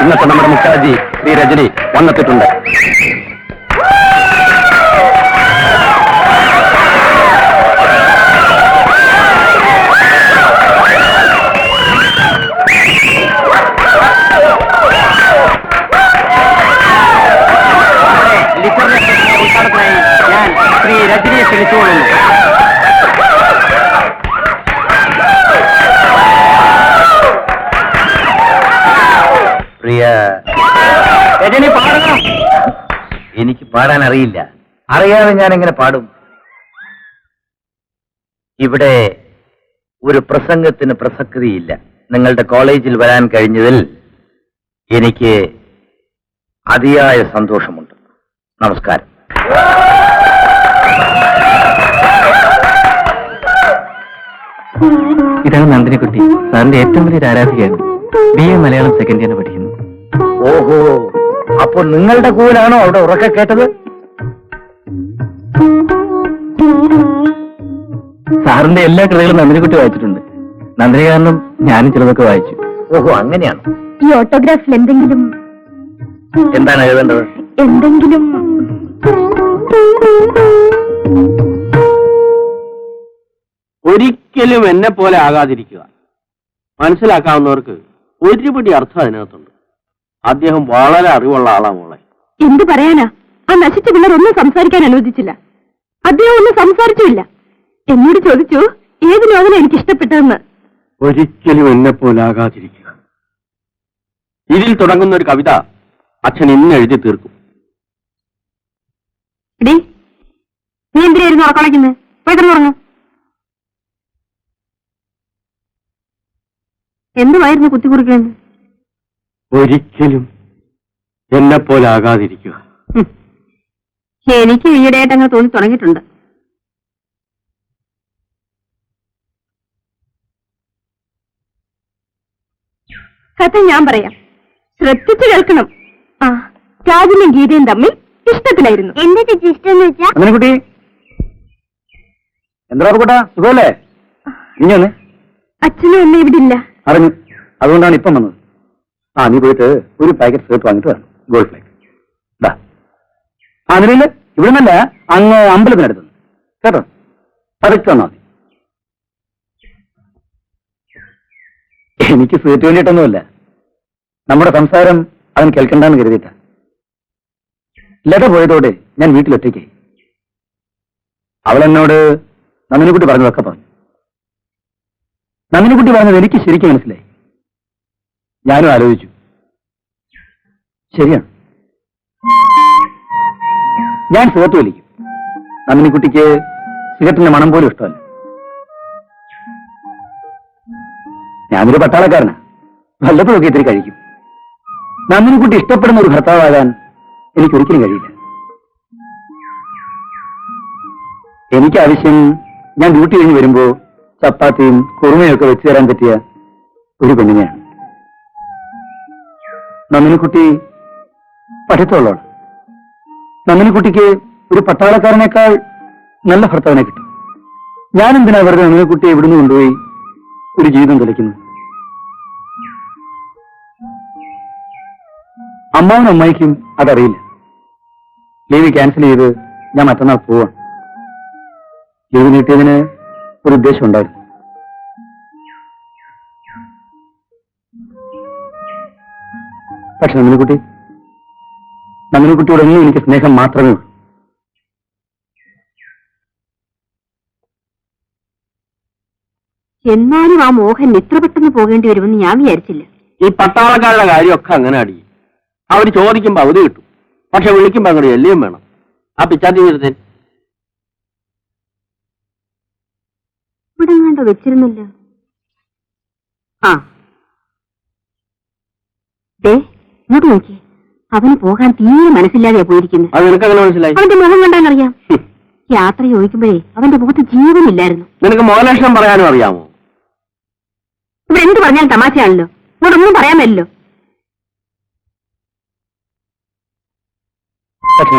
ഇന്നത്തെ നമ്മുടെ മുഖ്യാജി ശ്രീ രജനി വന്നെത്തിയിട്ടുണ്ട്. ഞാൻ ശ്രീ രജനിയെ ക്ഷണിച്ചുകൊള്ളുന്നു. പ്രിയ രജനി പാടണം. എനിക്ക് പാടാൻ അറിയില്ല. അറിയാതെ ഞാൻ എങ്ങനെ പാടും? ഇവിടെ ഒരു പ്രസംഗത്തിന് പ്രസക്തിയില്ല. നിങ്ങളുടെ കോളേജിൽ വരാൻ കഴിഞ്ഞതിൽ എനിക്ക് അതിയായ സന്തോഷമുണ്ട്. നമസ്കാരം. ഇതാണ് നന്ദിനിക്കുട്ടി, സാറിന്റെ ഏറ്റവും വലിയൊരു ആരാധികയാണ്. BA മലയാളം സെക്കൻഡ് ഇയറിന് പഠിക്കുന്നു. ഓഹോ, അപ്പൊ നിങ്ങളുടെ കൂലാണോ അവിടെ ഉറക്കെ കേട്ടത്? സാറിന്റെ എല്ലാ കൃതികളും നന്ദിനിക്കുട്ടി വായിച്ചിട്ടുണ്ട്. നന്ദിനി കാരണം ഞാനും ചിലതൊക്കെ വായിച്ചു. ഓഹോ, അങ്ങനെയാണ്. ഈ ഓട്ടോഗ്രാഫിൽ എന്തെങ്കിലും എന്താണ് എഴുതേണ്ടത്? എന്തെങ്കിലും ഒരിക്കലും എന്നെ പോലെ ആകാതിരിക്കുക. മനസ്സിലാക്കാവുന്നവർക്ക് ഒരുപിടി അർത്ഥം അതിനകത്തുണ്ട്. അദ്ദേഹം വളരെ അറിവുള്ള ആളാ മോളെ. എന്ത് പറയാനാ? ആ നശിച്ച പിള്ളേർ ഒന്നും സംസാരിക്കാൻ അനുവദിച്ചില്ല. അദ്ദേഹം ഒന്നും സംസാരിച്ചില്ല. എന്നോട് ചോദിച്ചു ഏത് നോവലാണ് എനിക്ക് ഇഷ്ടപ്പെട്ടതെന്ന്. ഒരിക്കലും എന്നെ പോലെ ആകാതിരിക്കുക. ഇതിൽ തുടങ്ങുന്ന ഒരു കവിത അച്ഛൻ ഇന്ന് എഴുതി തീർക്കും. എടീ, നീ എന്തിനായിരുന്നു ഉറക്കളയ്ക്കുന്നത്? പോയി കിടന്നുറങ്ങ്. എന്തുമായിരുന്നു കുത്തിക്കുറിക്കുന്നത്? ഒരിക്കലും എന്നെ പോലെ ആകാതിരിക്കുക. എനിക്ക് ഈയിടെയായിട്ട് അങ്ങനെ തോന്നി തുടങ്ങിയിട്ടുണ്ട്. കഥ ഞാൻ പറയാം, ശ്രദ്ധിച്ചു കേൾക്കണം. ആ, രാജനും ഗീതയും തമ്മിൽ ഇഷ്ടത്തിലായിരുന്നു. എന്റെ ചേച്ചി ഇഷ്ടം എന്ന് വെച്ചാ നന്ദിനിക്കുട്ടി, എന്താ കൂട്ടാ, സുഖമല്ലേ? ഇഞ്ഞൊന്ന് അച്ഛനും അമ്മ ഇവിടെ ഇല്ല. അറിഞ്ഞു, അതുകൊണ്ടാണ് ഇപ്പം വന്നത്. ആ, നീ പോയിട്ട് ഒരു പാക്കറ്റ് സേർട്ട് വാങ്ങിട്ട് വേണം. Gold flake. ആ, നിലയിൽ ഇവിടെ നിന്നല്ല, അങ്ങ് അമ്പലത്തിനടുത്ത് കേട്ടോ. പതുക്കെ വന്നാൽ മതി. എനിക്ക് സ്വീറ്റ് വേണ്ടിയിട്ടൊന്നുമല്ല, നമ്മുടെ സംസാരം അവൻ കേൾക്കണ്ടെന്ന് കരുതിയിട്ട. ലത പോയതോടെ ഞാൻ വീട്ടിലൊറ്റയ്ക്കായി. അവളെന്നോട് നന്ദിനിക്കുട്ടി പറഞ്ഞതൊക്കെ പറഞ്ഞു. നന്ദിനിക്കുട്ടി പറഞ്ഞത് എനിക്ക് ശരിക്കും മനസ്സിലായി. ഞാനും ആലോചിച്ചു, ശരിയാണ്, ഞാൻ സിഗരറ്റ് വലിക്കും. നന്ദിനിക്കുട്ടിക്ക് സിഗരറ്റിന്റെ മണം പോലും ഇഷ്ടമല്ല. ഞാനൊരു പട്ടാളക്കാരനാ, വല്ലപ്പോഴൊക്കെ ഇത്തിരി കഴിക്കും. നന്ദിനിക്കുട്ടി ഇഷ്ടപ്പെടുന്ന ഒരു ഭർത്താവാകാൻ എനിക്കൊരിക്കലും കഴിയില്ല. എനിക്ക് ആവശ്യം ഞാൻ ഡ്യൂട്ടി കഴിഞ്ഞ് വരുമ്പോ ചപ്പാത്തിയും കുറുമയും ഒക്കെ വെച്ചു തരാൻ പറ്റിയ ഒരു പെണ്ണിനെയാണ്. നന്ദിനിക്കുട്ടി പഠിത്തമുള്ളതാണ്. നന്ദിനിക്കുട്ടിക്ക് ഒരു പട്ടാളക്കാരനേക്കാൾ നല്ല ഭർത്താവിനെ കിട്ടും. ഞാനെന്തിനാ വെറുതെ നന്ദിനിക്കുട്ടിയെ ഇവിടുന്ന് കൊണ്ടുപോയി ഒരു ജീവിതം തെളിക്കുന്നു? അമ്മാവനും അമ്മായിക്കും അതറിയില്ല. ലീവ് ക്യാൻസൽ ചെയ്ത് ഞാൻ മറ്റന്നാൾ പോവാണ്. ലീവ് നീട്ടിയതിന് ഒരു ഉദ്ദേശം ഉണ്ടായിരുന്നു. പക്ഷെ നന്ദിനിക്കുട്ടിയോടൊന്നും എനിക്ക് സ്നേഹം മാത്രമേ ഉള്ളൂ. എന്നാലും ആ മോഹൻ എത്ര പെട്ടെന്ന് പോകേണ്ടി വരുമെന്ന് ഞാൻ വിചാരിച്ചില്ല. ഈ പട്ടാളക്കാരുടെ കാര്യമൊക്കെ അങ്ങനെ അടി. അവർ ചോദിക്കുമ്പോ അവധി കിട്ടും, പക്ഷെ വിളിക്കുമ്പോ അങ്ങോട്ട് എല്ലിയും വേണം. ആ പിച്ചാത്തി ഇരുന്നേൻ ഇവിടെ കണ്ടോ വെച്ചിരുന്നില്ല. ആ ദേ ഇങ്ങോട്ട് നോക്കി, അവന് പോകാൻ തീരെ മനസ്സില്ലാതെയാ പോയിരിക്കുന്നത്. അത് നിനക്ക് അങ്ങനെ മനസ്സിലായി? അവന്റെ മുഖം കണ്ടാനറിയാം. യാത്ര ചോദിക്കുമ്പോഴേ അവന്റെ മുഖത്ത് ജീവനില്ലായിരുന്നു. നിനക്ക് മോഹലക്ഷണം പറയാനും അറിയാമോ? ഇവിടെ എന്ത് പറഞ്ഞാൽ തമാശയാണല്ലോ, ഇങ്ങോട്ടൊന്നും പറയാൻ പറ്റില്ലോ. പക്ഷെ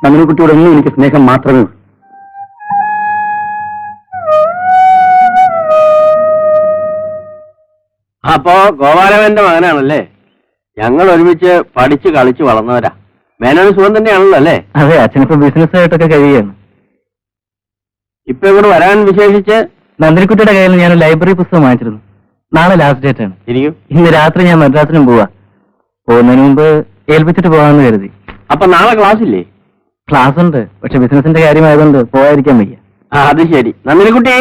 നന്ദിനിക്കുട്ടിയോടൊന്നും എനിക്ക് സ്നേഹം മാത്രമേ ഉള്ളൂ. അപ്പോ ഗോപാലവന്റെ മകനാണല്ലേ? ഞങ്ങൾ ഒരുമിച്ച് പഠിച്ച് കളിച്ച് വളർന്നവരാ. മേനോന് സുഖം തന്നെയാണല്ലോ അല്ലേ? അതെ, അച്ഛനിപ്പോ ബിസിനസ് ആയിട്ടൊക്കെ കഴിയുകയാണ്. ഇപ്പൊ ഇവിടെ വരാൻ വിശേഷിച്ച്? നന്ദിനിക്കുട്ടിയുടെ കയ്യിൽ ഞാൻ ലൈബ്രറി പുസ്തകം വാങ്ങിച്ചിരുന്നു. നാളെ ലാസ്റ്റ് ഡേറ്റ് ആണ്. ഇരിക്കും. ഇന്ന് രാത്രി ഞാൻ മദ്രാസിനും പോവാ. പോകുന്നതിന് മുമ്പ് ഏൽപ്പിച്ചിട്ട് പോകാമെന്ന് കരുതി. അപ്പൊ നാളെ ക്ലാസ് ഇല്ലേ? ക്ലാസ് ഉണ്ട്, പക്ഷെ ബിസിനസിന്റെ കാര്യമായതുകൊണ്ട് പോകാതിരിക്കാൻ വയ്യ. ആ, അത് ശരി. നന്ദിനിക്കുട്ടി,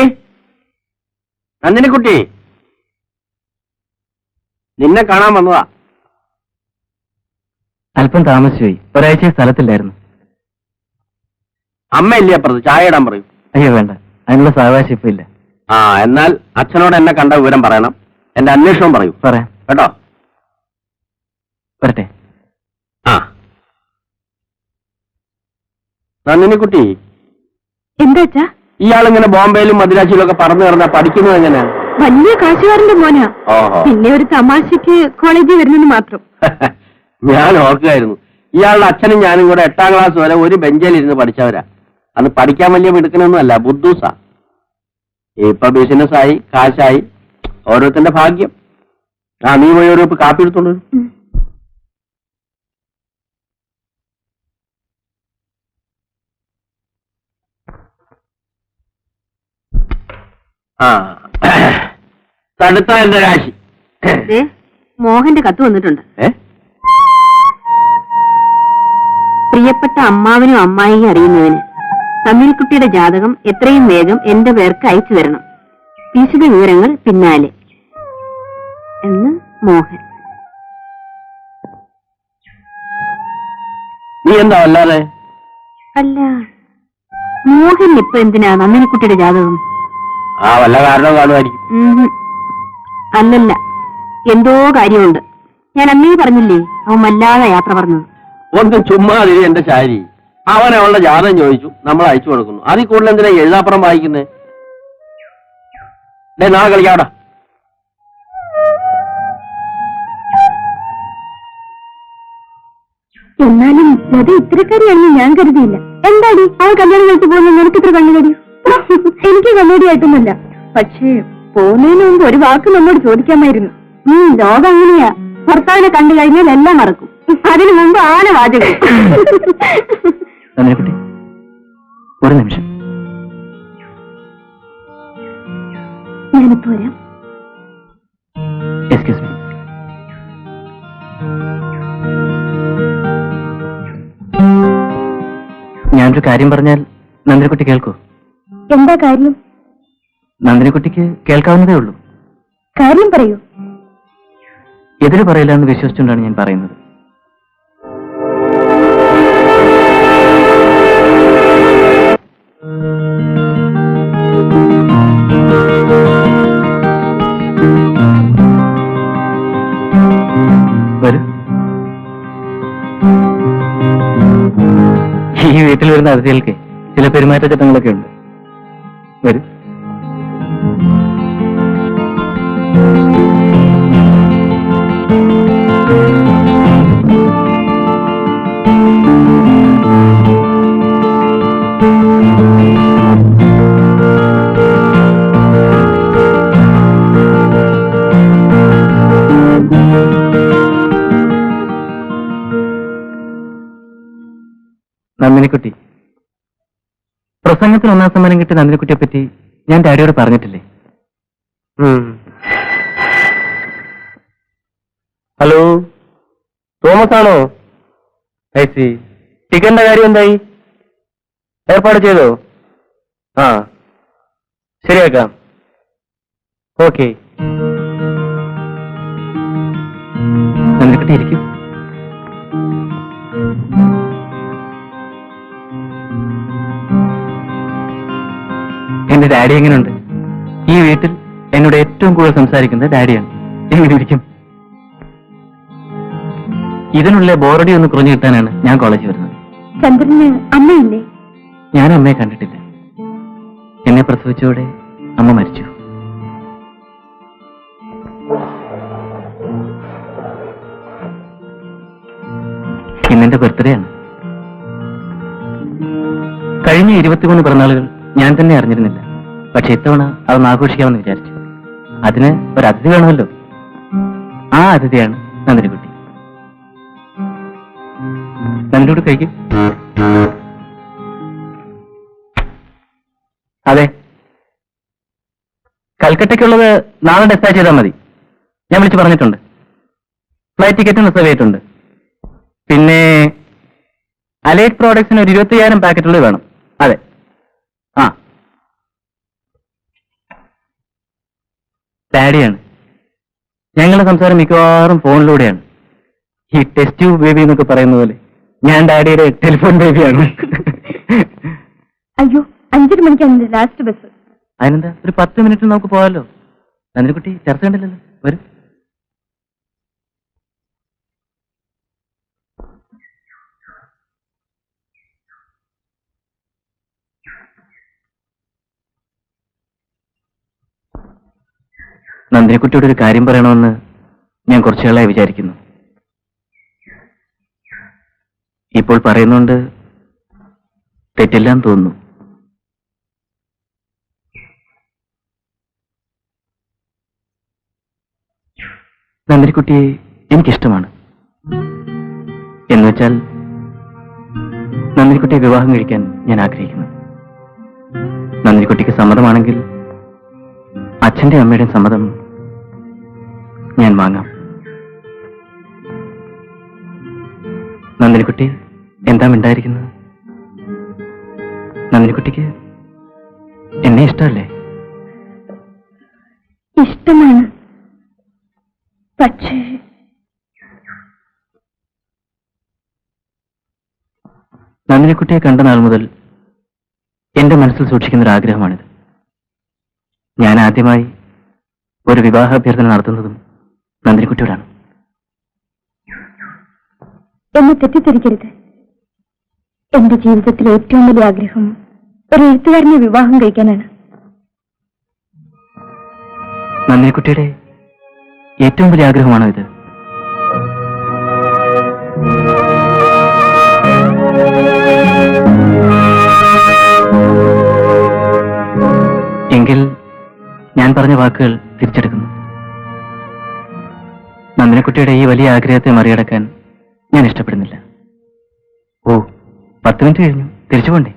നന്ദിനിക്കുട്ടി, നിന്നെ കാണാൻ വന്നതാ. അല്പം താമസിച്ചു പോയി. ഒരാഴ്ച സ്ഥലത്തില്ലായിരുന്നു. അമ്മയില്ലേ അപ്പുറത്ത്? ചായ ഇടാൻ പറയും. അയ്യോ വേണ്ട, അതിനുള്ള സാവകാശം ഇപ്പൊ ഇല്ല. ആ, എന്നാൽ അച്ഛനോട് എന്നെ കണ്ട വിവരം പറയണം. എന്റെ അന്വേഷണം പറയൂ. പറയാം. കേട്ടോ? വരട്ടെ. ആ, നന്ദിനിക്കുട്ടി, എന്താ അച്ഛാ? ഇയാളിങ്ങനെ ബോംബെയിലും മദ്രാസിലും ഒക്കെ പറന്നു കിടന്നാ പഠിക്കുന്നത് എങ്ങനെയാ? വലിയ കാശുകാരന്റെ മോനാ. ഓഹോ. പിന്നെ ഒരു തമാശക്ക് കോളേജിൽ വരുന്നെന്ന് മാത്രം. ഞാൻ ഓർക്കുകയായിരുന്നു, ഇയാളുടെ അച്ഛനും ഞാനും കൂടെ 8ാം ക്ലാസ് വരെ ഒരു ബെഞ്ചിലിരുന്ന് പഠിച്ചവരാ. അന്ന് പഠിക്കാൻ വലിയ മിടുക്കനൊന്നും അല്ല, ബുദ്ധൂസാ. ഇപ്പൊ ബിസിനസ്സായി, കാശായി, ഓരോരുത്തന്റെ ഭാഗ്യം. ആ, നീ പോയി ഒരു കാപ്പി എടുത്തോണ്ട് വരൂ. ആ, തടുത്ത എന്റെ രാശി. ദേ, മോഹന്റെ കത്ത് വന്നിട്ടുണ്ട്. പ്രിയപ്പെട്ട അമ്മാവനും അമ്മായിയും അറിയുന്നതിന് നന്ദിനിക്കുട്ടിയുടെ ജാതകം എത്രയും വേഗം എന്റെ പേർക്ക് അയച്ചു തരണം. വിശദ വിവരങ്ങൾ പിന്നാലെ എന്ന് മോഹൻ. നീ എന്താ അല്ലാതെ? അല്ല, മോഹൻ ഇപ്പൊ എന്തിനാ നന്ദിനിക്കുട്ടിയുടെ ജാതകം? ആ, വല്ല കാരണവും കാണുമായിരിക്കും. അല്ലല്ല, എന്തോ കാര്യമുണ്ട്. ഞാൻ അന്നേ പറഞ്ഞില്ലേ അവൻ വല്ലാതെ യാത്ര പറഞ്ഞത്. ഒന്ന് ചുമ്മാതിരി എന്റെ ശാരി. അവൻ അവളുടെ ജാതകം ചോദിച്ചു, നമ്മൾ അയച്ചു കൊടുക്കുന്നു. അതിൽ കൂടുതൽ എന്തിനാ എഴുതാപ്പുറം വായിക്കുന്നേ? നാളെ കളിക്കാവിടെ. എന്നാലും അത് ഇത്തരക്കാരിയാണെന്ന് ഞാൻ കരുതിയില്ല. എന്താടി അവൾ കല്യാണം കഴിച്ചു പോകുന്ന നിനക്ക് ഇത്ര കണ്ണുകടി? എനിക്ക് കണ്ണുകടിയായിട്ടൊന്നുമില്ല. പക്ഷേ പോകുന്നതിന് മുമ്പ് ഒരു വാക്ക് നമ്മോട് ചോദിക്കാമായിരുന്നു. ലോകം അങ്ങനെയാ, ഭർത്താവിനെ കണ്ടു കഴിഞ്ഞാൽ എല്ലാം മറക്കും. അതിനു മുമ്പ് ആന വാചകം. നന്ദിനിക്കുട്ടി, ഒരു നിമിഷം. ഞാനിപ്പോ വരാം. Excuse me. ഞാനൊരു കാര്യം പറഞ്ഞാൽ നന്ദിനിക്കുട്ടി കേൾക്കൂ? എന്താ കാര്യം? നന്ദിനിക്കുട്ടിക്ക് കേൾക്കാവുന്നതേ ഉള്ളൂ. കാര്യം പറയൂ. എതിര് പറയില്ല എന്ന് വിശ്വസിച്ചുകൊണ്ടാണ് ഞാൻ പറയുന്നത്. വരൂ. ഈ വീട്ടിൽ വരുന്ന അതിഥികൾക്ക് ചില പെരുമാറ്റച്ചട്ടങ്ങളൊക്കെ ഉണ്ട്. വരൂ. നന്ദിനിക്കുട്ടി, പ്രസംഗത്തിന് 1ാം സമ്മാനം കിട്ടിയ നന്ദിനിക്കുട്ടിയെ പറ്റി ഞാൻ ഡാഡിയോട് പറഞ്ഞിട്ടില്ലേ? ഹലോ, തോമസ് ആണോ? ടിക്കറ്റിന്റെ കാര്യം എന്തായി? ഏർപ്പാട് ചെയ്തോ? ആ, ശരിയാക്കാം. ഓക്കെ. നന്ദിനിക്കുട്ടി ഇരിക്കും. എന്റെ ഡാഡി എങ്ങനെയുണ്ട്? ഈ വീട്ടിൽ എന്നോട് ഏറ്റവും കൂടുതൽ സംസാരിക്കുന്നത് ഡാഡിയാണ്. എങ്ങനെ ഇരിക്കും? ഇതിനുള്ള ബോറടി ഒന്ന് കുറഞ്ഞു കിട്ടാനാണ് ഞാൻ കോളേജിൽ വരുന്നത്. ചന്ദ്രന് അമ്മയില്ലേ? ഞാൻ അമ്മയെ കണ്ടിട്ടില്ല. എന്നെ പ്രസവിച്ചോടെ അമ്മ മരിച്ചു. ഇന്നെന്റെ ബർത്ത്ഡേ ആണ്. കഴിഞ്ഞ 23 പിറന്നാളുകൾ ഞാൻ തന്നെ അറിഞ്ഞിരുന്നില്ല. പക്ഷെ ഇത്തവണ അതൊന്ന് ആഘോഷിക്കാമെന്ന് വിചാരിച്ചു. അതിന് ഒരു അതിഥി വേണമല്ലോ. ആ അതിഥിയാണ് നന്ദിനിക്കുട്ടി. നന്ദിനിയോട് കഴിക്കും. അതെ, കൽക്കട്ടയ്ക്കുള്ളത് നാളെ ഡിസ്പാച്ച് ചെയ്താൽ മതി. ഞാൻ വിളിച്ച് പറഞ്ഞിട്ടുണ്ട്. ഫ്ലൈറ്റ് ടിക്കറ്റും റിസർവ് ചെയ്തിട്ടുണ്ട്. പിന്നെ അലൈറ്റ് പ്രോഡക്ട്സിന് ഒരു 25,000 പാക്കറ്റുകൾ വേണം. അതെ. ആ, ഡാഡിയാണ്. ഞങ്ങളുടെ സംസാരം മിക്കവാറും ഫോണിലൂടെയാണ്. ഈ ടെസ്റ്റ് ട്യൂബ് ബേബി എന്നൊക്കെ പറയുന്ന പോലെ ഞാൻ ഡാഡിയുടെ ടെലിഫോൺ ബേബിയാണ്. അയ്യോ, 5 മണിക്കാണ് ലാസ്റ്റ് ബസ്. അതിനെന്താ, ഒരു 10 മിനിറ്റ് നമുക്ക് പോകാമല്ലോ. നന്ദിനിക്കുട്ടി ചർച്ച കണ്ടില്ലല്ലോ, വരും. നന്ദിനിക്കുട്ടിയോട് ഒരു കാര്യം പറയണമെന്ന് ഞാൻ കുറച്ചു നാളായി വിചാരിക്കുന്നു. ഇപ്പോൾ പറയുന്നുണ്ട് തെറ്റില്ലാന്ന് തോന്നുന്നു. നന്ദിനിക്കുട്ടിയെ എനിക്കിഷ്ടമാണ്. എന്നുവെച്ചാൽ നന്ദിനിക്കുട്ടിയെ വിവാഹം കഴിക്കാൻ ഞാൻ ആഗ്രഹിക്കുന്നു. നന്ദിനിക്കുട്ടിക്ക് സമ്മതമാണെങ്കിൽ അച്ഛന്റെ അമ്മയുടെയും സമ്മതം ഞാൻ വാങ്ങാം. നന്ദിനിക്കുട്ടി എന്താ മിണ്ടായിരിക്കുന്നത്? നന്ദിനിക്കുട്ടിക്ക് എന്നെ ഇഷ്ടമല്ലേ? ഇഷ്ടമാണ്, പക്ഷേ നന്ദിനിക്കുട്ടിയെ കണ്ട നാൾ മുതൽ എന്റെ മനസ്സിൽ സൂക്ഷിക്കുന്ന ഒരു ആഗ്രഹമാണിത്. ഞാൻ ആദ്യമായി ഒരു വിവാഹാഭ്യർത്ഥന നടത്തുന്നതും നന്ദിനിക്കുട്ടിയോടാണ്. എന്നെ തെറ്റിദ്ധരിക്കരുത്. എന്റെ ജീവിതത്തിലെ ഏറ്റവും വലിയ ആഗ്രഹം ഒരു എഴുത്തുകാരനെ വിവാഹം കഴിക്കാനാണ്. നന്ദിനിക്കുട്ടിയുടെ ഏറ്റവും വലിയ ആഗ്രഹമാണോ ഇത്? എങ്കിൽ ഞാൻ പറഞ്ഞ വാക്കുകൾ തിരിച്ചെടുക്കുന്നു. നന്ദിനിക്കുട്ടിയുടെ ഈ വലിയ ആഗ്രഹത്തെ മറികടക്കാൻ ഞാൻ ഇഷ്ടപ്പെടുന്നില്ല. ഓ, 10 മിനിറ്റ് കഴിഞ്ഞു, തിരിച്ചു പോണ്ടേ?